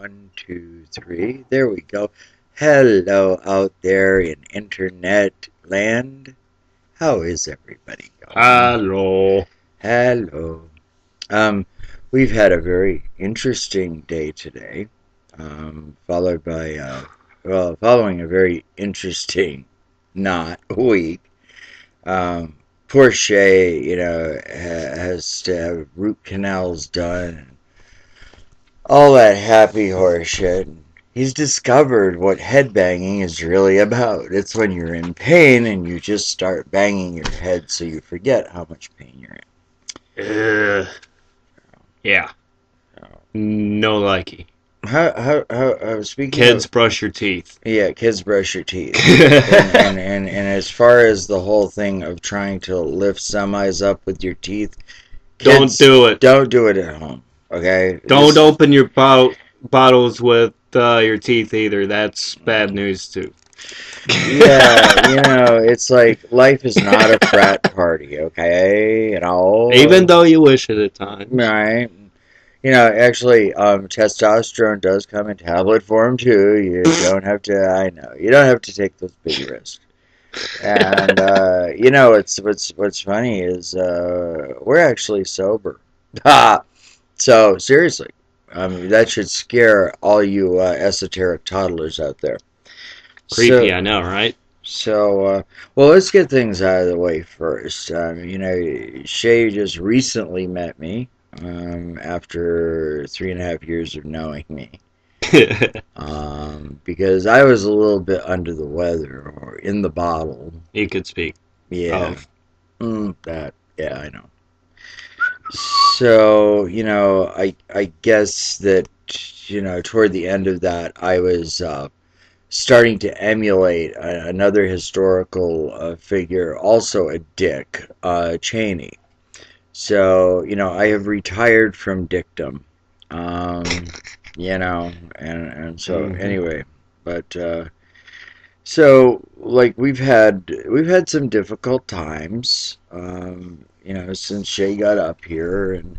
One, two, three. There we go. Hello out there in internet land. How is everybody going? Hello. Hello. Um, we've had a very interesting day today, followed by following a very interesting not week. Um, Poor Shea, has to have root canals done, all that happy horse shit. He's discovered what headbanging is really about. It's when you're in pain and you just start banging your head so you forget how much pain you're Uh, yeah. in. No likey. Speaking Kids, of, brush your teeth. yeah, kids brush your teeth. And as far as the whole thing of trying to lift semis up with your teeth, Don't kids, do it. don't do it at home. Okay, Don't just open your bottles with your teeth either. That's bad news too. yeah, it's like life is not a frat party, okay? Even though you wish it at times. Right? Actually, testosterone does come in tablet form too. You don't have to. I know you don't have to take those big risks. And it's what's funny is we're actually sober. Ha! So seriously, that should scare all you esoteric toddlers out there. Creepy, So I know, right? well, let's get things out of the way first. Shay just recently met me after 3.5 years of knowing me. Because I was a little bit under the weather or in the bottle. You could speak Yeah, of. yeah, I know. So, I guess that, toward the end of that, I was starting to emulate another historical figure, also a dick, Cheney. So, I have retired from dictum. Um, and so Hmm. anyway, but so like we've had some difficult times, since Shay got up here, and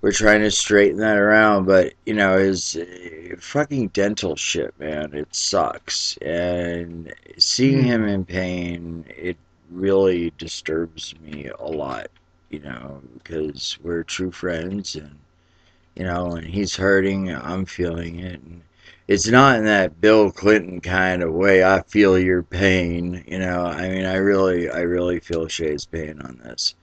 we're trying to straighten that around. But his fucking dental shit, man, it sucks. And seeing him in pain, it really disturbs me a lot. Because we're true friends, and he's hurting, I'm feeling it. And it's not in that Bill Clinton kind of way. I feel your pain. I mean, I really feel Shay's pain on this.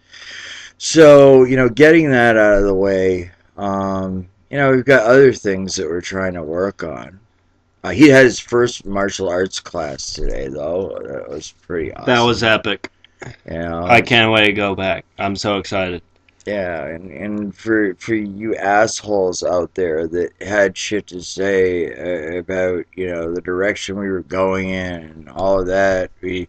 So, getting that out of the way, we've got other things that we're trying to work on. He had his first martial arts class today, though. That was pretty That was awesome. epic. You know, I can't wait to go back. I'm so excited. yeah, and for you assholes out there that had shit to say about the direction we were going in and all of that, he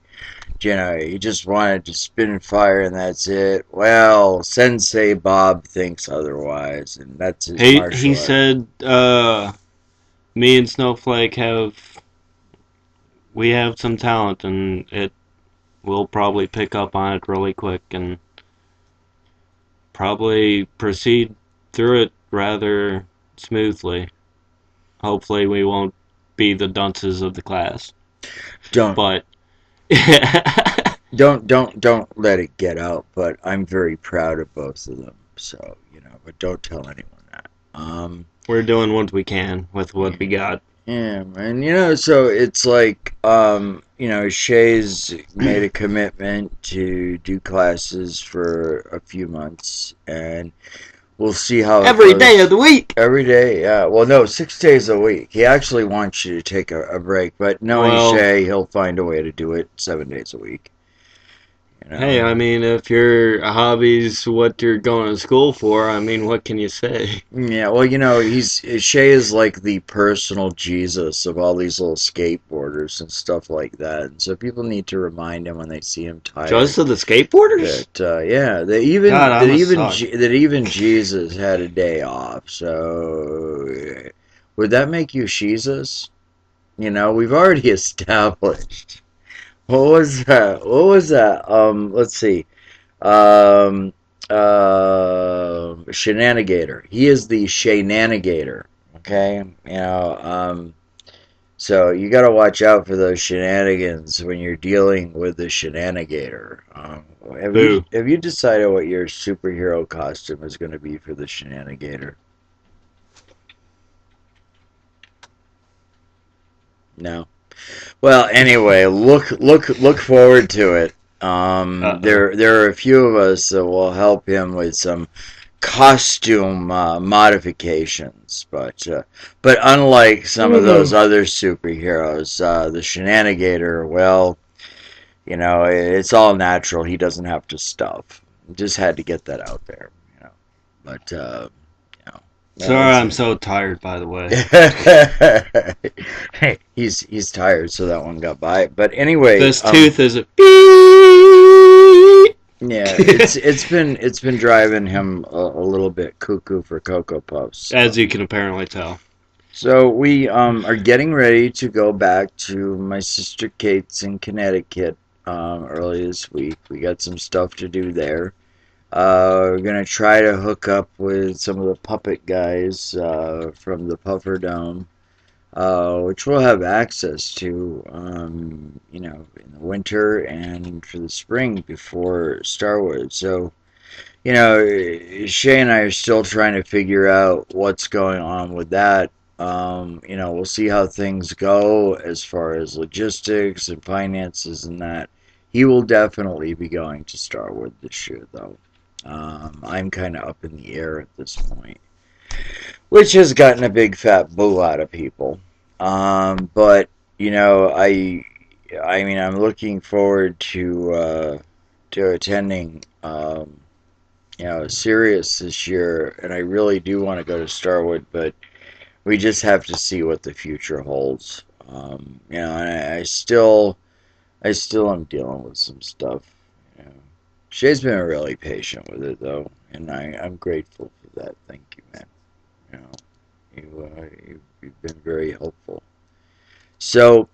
just wanted to spin fire and that's it. Well, Sensei Bob thinks otherwise, and that's his He martial art. said me and Snowflake have some talent and it will probably pick up on it really quick and probably proceed through it rather smoothly. Hopefully we won't be the dunces of the class. Don't But don't let it get out. But I'm very proud of both of them. So but don't tell anyone that. we're doing what we can with what Yeah. we got. Yeah, and so it's like, Shay's made a commitment to do classes for a few months, and we'll see how it Every day of goes. the week. Every day, yeah. Well, no, 6 days a week. He actually wants you to take a break, but knowing Well, Shay, he'll find a way to do it 7 days a week. You hey, know. I mean, if your hobby's what you're going to school for, I mean, what can you say? Yeah, well, Shay is like the personal Jesus of all these little skateboarders and stuff like that. And so people need to remind him when they see him Just tired of the skateboarders? that yeah, God, I must suck. that even Jesus had a day off. So would that make you Jesus? We've already established. What was that? What was that? Let's see. Shenanigator. He is the Shenanigator. Okay, so you got to watch out for those shenanigans when you're dealing with the shenanigator. Boo. Have you decided what your superhero costume is going to be for the shenanigator? No. Well, anyway, look forward to it. Uh oh. There are a few of us that will help him with some costume modifications, but unlike some of those other superheroes, the Shenanigator, well, it's all natural. He doesn't have to stuff. Just had to get that out there, you know. But you know, Sorry, that's I'm so tired. By the way, he's tired, so that one got by. But anyway, this tooth is a beep. yeah, it's been driving him a little bit cuckoo for Cocoa Puffs. As you can apparently tell. So we are getting ready to go back to my sister Kate's in Connecticut early this week. We got some stuff to do there. We're gonna try to hook up with some of the puppet guys from the Puffer Dome, which we'll have access to, in the winter and for the spring before Starwood. So, Shay and I are still trying to figure out what's going on with that. We'll see how things go as far as logistics and finances and that. He will definitely be going to Starwood this year, though. I'm kind of up in the air at this point, which has gotten a big fat boo out of people. But you know, I mean, I'm looking forward to attending Sirius this year, and I really do want to go to Starwood, but we just have to see what the future holds. And I still am dealing with some stuff. You know. Shay's been really patient with it though, and I'm grateful for that. Thank you, man. You know, you've been very helpful. So,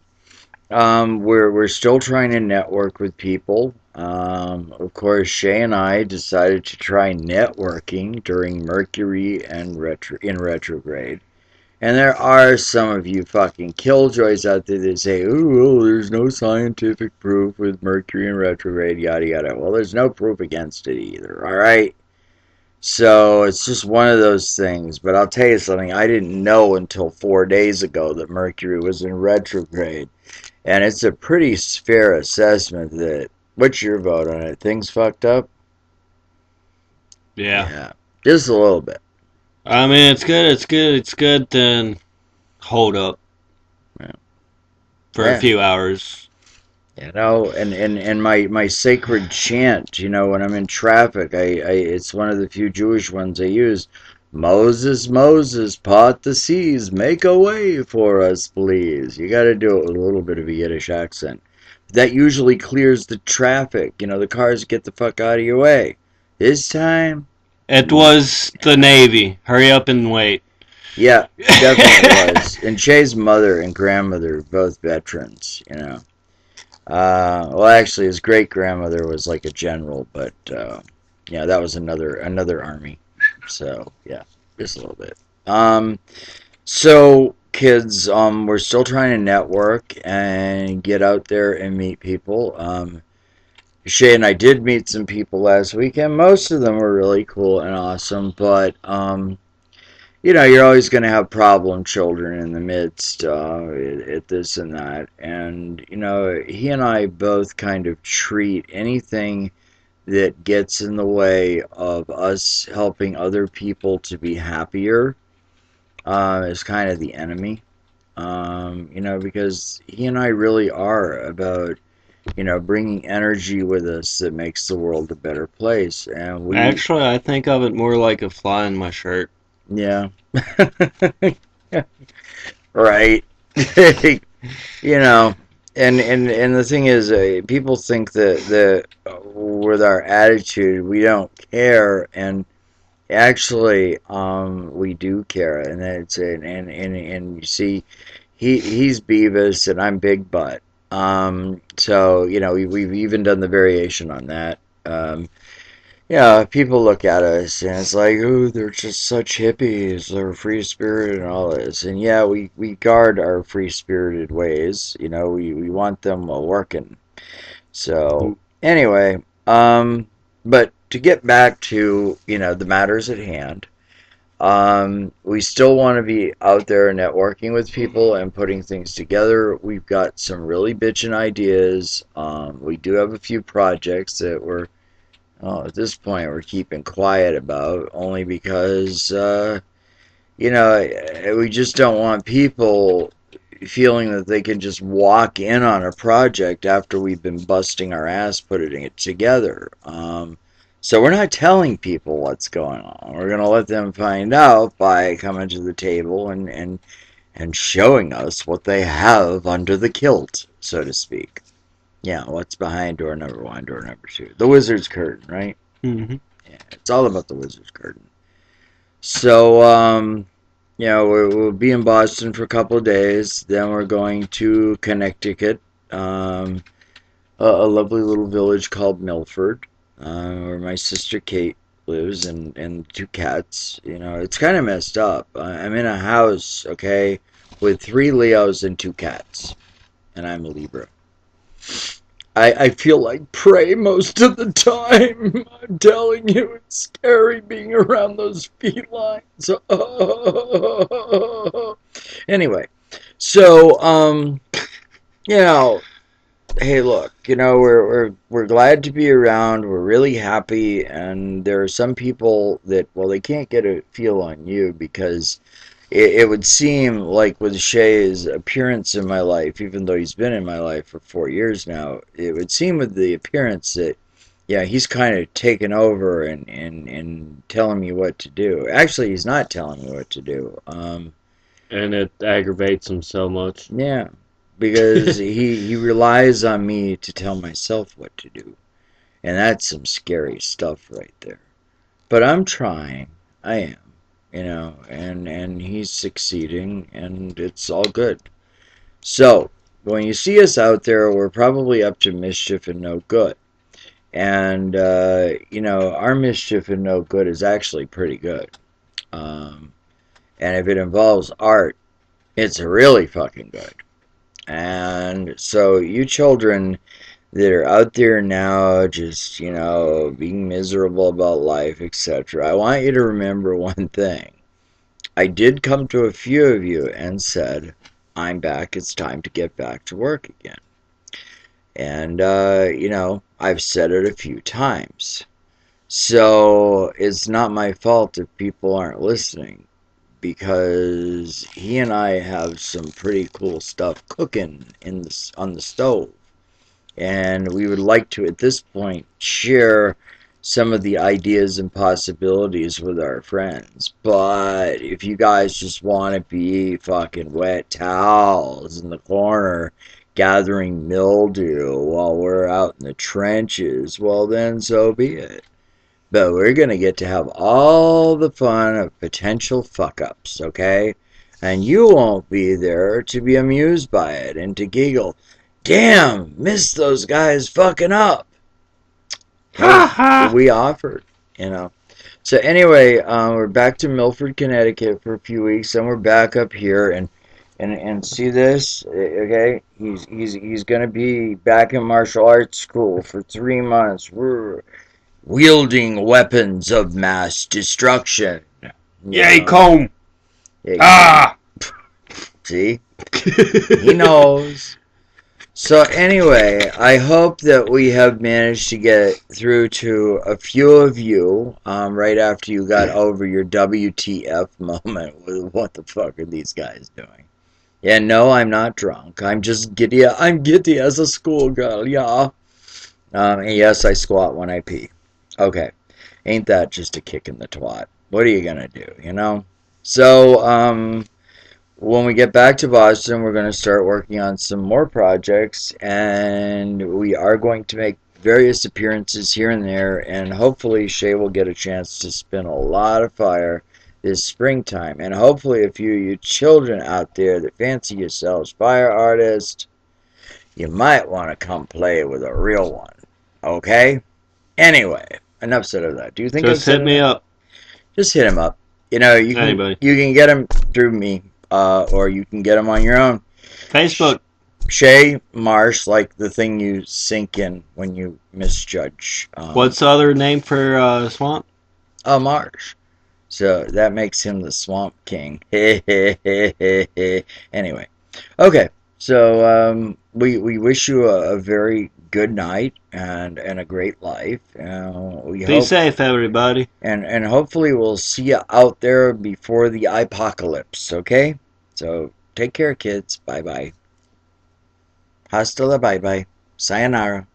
we're still trying to network with people. Of course, Shay and I decided to try networking during Mercury and in retrograde. And there are some of you fucking killjoys out there that say, "Ooh, well, there's no scientific proof with Mercury in retrograde, yada yada." Well, there's no proof against it either. All right. So it's just one of those things. But I'll tell you something. I didn't know until 4 days ago that Mercury was in retrograde. And it's a pretty fair assessment that. What's your vote on it? Things fucked up? Yeah. Yeah. Just a little bit. I mean, it's good. It's good. It's good. Then hold up Yeah. for a Yeah. few hours. And my sacred chant, when I'm in traffic, it's one of the few Jewish ones I use. Moses, Moses, part the seas, make a way for us, please. You got to do it with a little bit of a Yiddish accent. That usually clears the traffic. The cars get the fuck out of your way. This time, It was the Navy. Hurry up and wait. yeah, definitely was. And Shay's mother and grandmother, both veterans. Well, actually, his great grandmother was like a general, but yeah, that was another army. So yeah, just a little bit. So kids, we're still trying to network and get out there and meet people. Shay and I did meet some people last week, and most of them were really cool and awesome. But you're always going to have problem children in the midst at this and that. And, he and I both kind of treat anything that gets in the way of us helping other people to be happier as kind of the enemy. Because he and I really are about, bringing energy with us that makes the world a better place. And Actually, I think of it more like a fly in my shirt. yeah. Right. you know, and the thing is, people think that with our attitude we don't care, and actually, we do care, and and you see, he's Beavis and I'm Big Butt. So we've even done the variation on that. Yeah, people look at us and it's like, oh, they're just such hippies, they're free spirited and all this. And yeah, we guard our free spirited ways. We want them working. So anyway, but to get back to, the matters at hand, we still want to be out there networking with people and putting things together. We've got some really bitchin' ideas. We do have a few projects that at this point, we're keeping quiet about, only because, we just don't want people feeling that they can just walk in on a project after we've been busting our ass putting it together. So we're not telling people what's going on. We're going to let them find out by coming to the table and showing us what they have under the kilt, so to speak. Yeah, what's behind door number one, door number two? The wizard's curtain, right? Mm-hmm. Yeah, it's all about the wizard's curtain. So, we'll be in Boston for a couple of days. Then we're going to Connecticut, a lovely little village called Milford, where my sister Kate lives, and two cats. It's kind of messed up. I'm in a house, okay, with three Leos and two cats, and I'm a Libra. I feel like prey most of the time. I'm telling you, it's scary being around those felines. Anyway, so you know, hey, look, we're glad to be around. We're really happy, and there are some people that, well, they can't get a feel on you because it would seem like with Shea's appearance in my life, even though he's been in my life for 4 years now, it would seem with the appearance that, yeah, he's kind of taken over and telling me what to do. Actually, he's not telling me what to do. And it aggravates him so much. Yeah, because he relies on me to tell myself what to do, and that's some scary stuff right there. But I'm trying. I am. And he's succeeding, and it's all good. So, when you see us out there, we're probably up to mischief and no good. And, our mischief and no good is actually pretty good. Um, and if it involves art, it's really fucking good. And so, you children that are out there now just, being miserable about life, etc., I want you to remember one thing. I did come to a few of you and said, I'm back. It's time to get back to work again. And, I've said it a few times. So it's not my fault if people aren't listening because he and I have some pretty cool stuff cooking on the stove. And we would like to, at this point, share some of the ideas and possibilities with our friends. But if you guys just want to be fucking wet towels in the corner gathering mildew while we're out in the trenches, well, then so be it. But we're going to get to have all the fun of potential fuck ups, okay? And you won't be there to be amused by it and to giggle, damn, missed those guys fucking up. Ha Hey, ha! we offered, you know. So anyway, we're back to Milford, Connecticut for a few weeks, and we're back up here and see this, okay? He's gonna be back in martial arts school for 3 months. We're wielding weapons of mass destruction. You Yay, know, comb! yeah, Ah! see, he knows. So anyway, I hope that we have managed to get through to a few of you right after you got over your WTF moment with what the fuck are these guys doing? Yeah, no, I'm not drunk. I'm just giddy. I'm giddy as a schoolgirl, yeah. And yes, I squat when I pee. Okay, ain't that just a kick in the twat? What are you gonna do? So, when we get back to Boston, we're going to start working on some more projects, and we are going to make various appearances here and there, and hopefully Shea will get a chance to spin a lot of fire this springtime. And hopefully a few of you children out there that fancy yourselves fire artists, you might want to come play with a real one. Okay? Anyway, enough said of that. Do you think I've Just said hit me enough? up. Just hit him up. You know, Anybody. you can get him through me, or you can get him on your own. Facebook. Shea Marsh, like the thing you sink in when you misjudge. What's the other name for swamp? A marsh. So that makes him the Swamp King. Anyway, okay. So we wish you a very good night and a great life. We Be hope safe, everybody. and hopefully we'll see you out there before the apocalypse. Okay. So take care, kids. Bye bye. Hasta la bye bye. Sayonara.